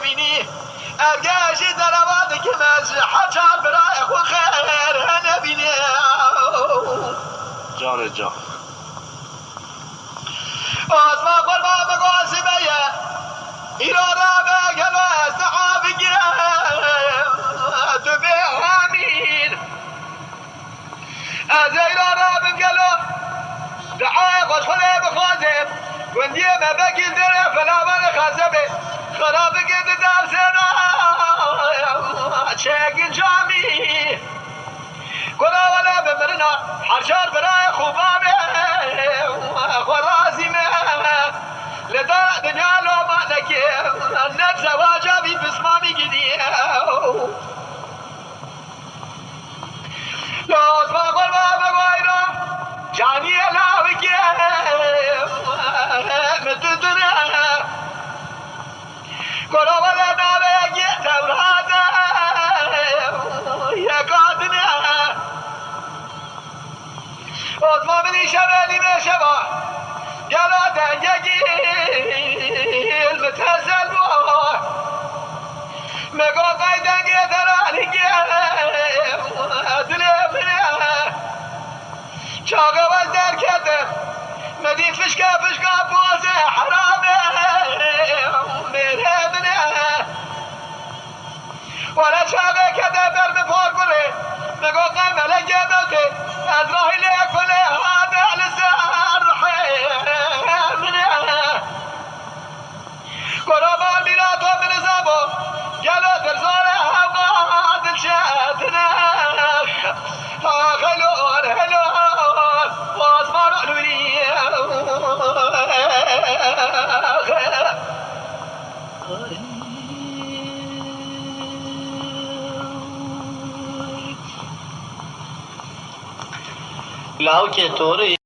ببینی ارگشی در آباد که مزر حجار برای خو خیر نبینی جان جان آسما قربا بگوزی بیه ایران را بگل و استعاب گیر تو به همین از ایران را بگل و دعای خوشخوله بخوازم گندی مبکی زره فلاوان خزبه خراب گد در سنا چگین جامی گنا ولا بمرنا حرشار برای خوبامه خرازیمه لدا دنیا لو ما نکه نت زواجا بی بسمامی گدی لوز ما قربا بگویرم جانی علاوه که متدنه گنا ولا ناوه اگه توراته یکادنه آزما بنی شبه نیمه شبه گلا دنگی متزل بوه مگو قیدنگی درانگی دلی منه چاقه وز در کده مدی فشکا بوزه حرامه میره منه ولا چاقه کده برد پار کنه مگو قیمله گدوته از راهی لیکنه هاده لسر منه قرابا میرا تو من زبا گلو درزاره هوا دلشتنه خلون واسمان علوی لاو که طوری